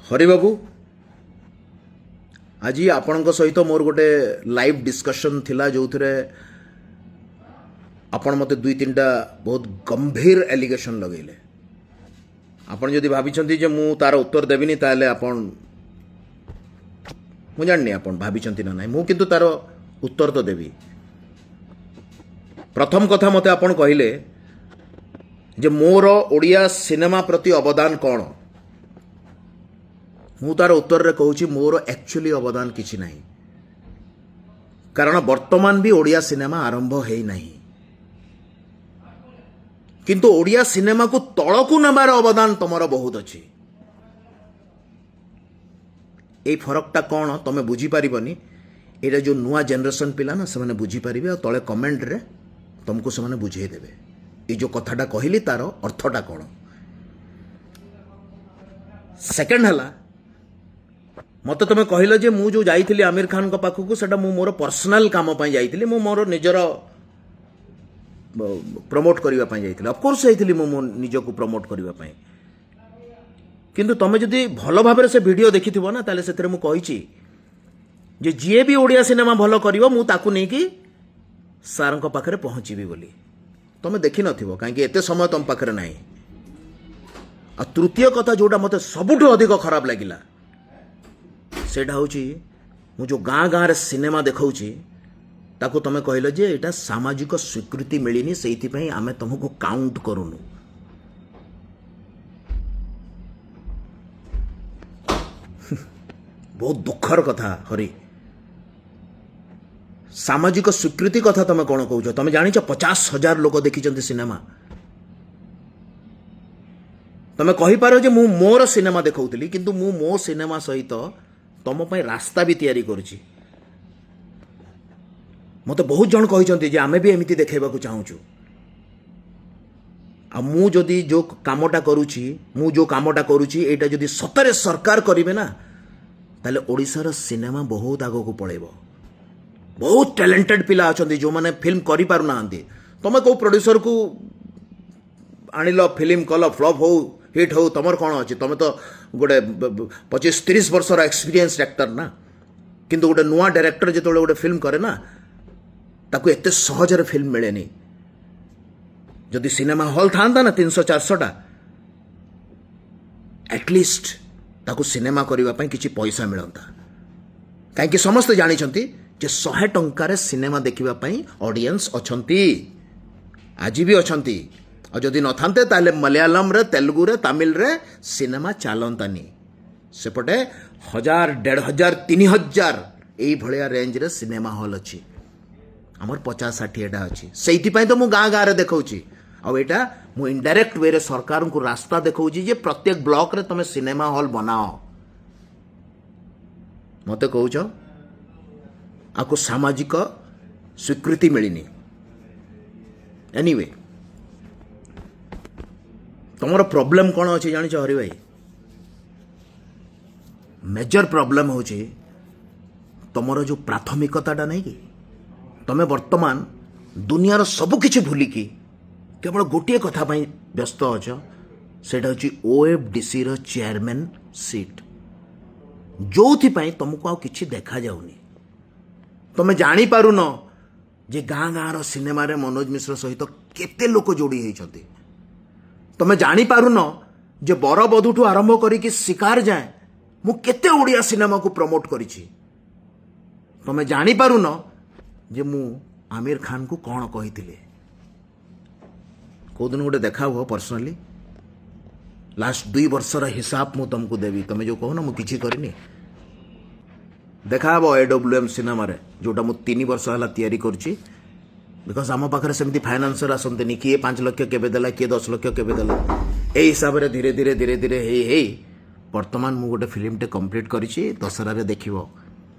हरि बाबू आज आपण सहित मोर गोटे लाइव डिस्कशन थिला जो थे आपण मते दुई तीनटा बहुत गंभीर एलिगेशन लगेले आपण जदि भाभी जे मु तार उत्तर देविनी ताले आपण मु जाननी आपण भाभी ना नहीं मु किंतु तार उत्तर तो देवी। प्रथम कथा मते आपण कहले जे मोर ओडिया सिनेमा प्रति अवदान कौन मु तार उत्तर रे कहूँ मोर एक्चुअली अवदान किछि नहीं कारण वर्तमान भी ओडिया सिनेमा आरंभ है नहीं किंतु ओडिया सिनेमा को तलकू नबार अवदान तुमर बहुत अच्छी। ये फरकटा कौन तुम बुझीपारनी ये जो नुआ जेनरेशन पिला ना से बुझीपारे और तले कमेंट रे तुमको से बुझेदेवे ये जो कथाटा कहली तार अर्थटा कौन। सेकेंड है मत तुम कहल जे मु जो जाइली आमिर खान को पाखक से मोर पर्सनाल काम जाइली मु मोर निजर प्रमोट करने जाइली ऑफकोर्स जाइली मो निजको प्रमोट करने किंतु तुम जदि भल भाव से वीडियो देखि ना ताले से मु कही जे जी भी ओडिया सिनेमा भल कर ताकू नहीं कि सार पाखे पहुँचबी बोली तुम देखि नथिबो कहीं एते समय तुम पाखे ना। आ तृतीय कथा जोटा मते सबुठु अधिक खराब लगिला सेटा होची मु जो गाँ गाँव सिनेमा देखाऊची ताको तुम कहल जे एटा सामाजिक स्वीकृति मिलनी से आमे तुमको काउंट करूनु। बहुत दुखर कथा हरि सामाजिक स्वीकृति कथा तुम कौन कह तुम जान 50,000 लोक देखी सिनेमा तुम कहीपर जे मु मोर सिनेमा देखौली किंतु मु मो सिनेमा सहित तुम पे रास्ता भी तैयारी करुची। मत बहुत जन कहते जे आमे भी एमती देखा चाहूँ आ मु जदि जो कामटा करुची मु जो कामटा करुची एटा जदि सतरे सरकार करिवे ना ताले ओडिशार सिनेमा बहुत आगो को पळेबो। बहुत टैलेंटेड पिला अच्छा जो मैंने फिल्म करि पारु नांती तुम को प्रोड्यूसर को आनिल फिल्म कल फ्लॉप हो हिट हो तुम कौन अच्छी तुम तो गोटे 25-30 वर्षर एक्सपीरियंस एक्टर ना किंतु गोटे नुआ डायरेक्टर जो गोटे फिल्म करे ना ताकू एते सहजरे फिल्म मिलेनी जदि सिनेमा हॉल था ना 300-400टा एटलिस्ट ताकू सिनेमा करने किसी पैसा मिलता कहीं समस्ते जानी जे 100 टंकार सिनेमा देखा ऑडियंस अच्छी आज भी अच्छा और जदि न थांते ताले मलयालम रे तेलुगु रे तमिल रे सिनेमा चलतानी सेपटे 1000 1500 3000 यही भाया रेंज रे सिनेमा हॉल अच्छी आमर 50-60 अच्छी से तो मु गाँ गाँव देखी आईटा मु इनडायरेक्ट वे रे सरकार को रास्ता देखी जे प्रत्येक ब्लॉक रे तुम सिनेमा हॉल बनाओ मत कह आपको सामाजिक स्वीकृति मिलनी। एनीवे तुमर प्रॉब्लम कौन अच्छे जान हरि भाई मेजर प्रॉब्लम हो तुमर जो प्राथमिकताटा नहीं कि तुम वर्तमान दुनियार सबकिछि भूलिकी केवल गोटे कथा व्यस्त अछ सेटा हूँ OFDC रो चेयरमैन सीट जो तुमको किछि देखा जाउनी तुम जानी पारुन जे गाँ गाँव सिनेमा रे मनोज मिश्र सहित केते लोक जोड़ी होती तुम जानी पारुन जे बर बधुठू आरंभ करिकी शिकार जाए मु केते ओडिया सिनेमा को प्रमोट करिछि तुम जानी पारुन जे मु आमिर खान को कौन कही कौ दिन गोटे देखा हुआ पर्सनाली लास्ट 2 वर्षर हिसाब मु तुमको देवी तुम जो कहो ना मु किछि करनी देखा AWM सिनेमा रे जोटा मु 3 वर्ष है तैयारी करुच्ची बिकज आम पाखे सेमती फाइनान्सर आसते किए 5 लाख केबे देला किए 10 लाख केबे देला ए हिसाब से धीरे धीरे धीरे धीरे हे वर्तमान मु गोटे फिल्मटे कंप्लीट करिछि दशहरा रे देखिबो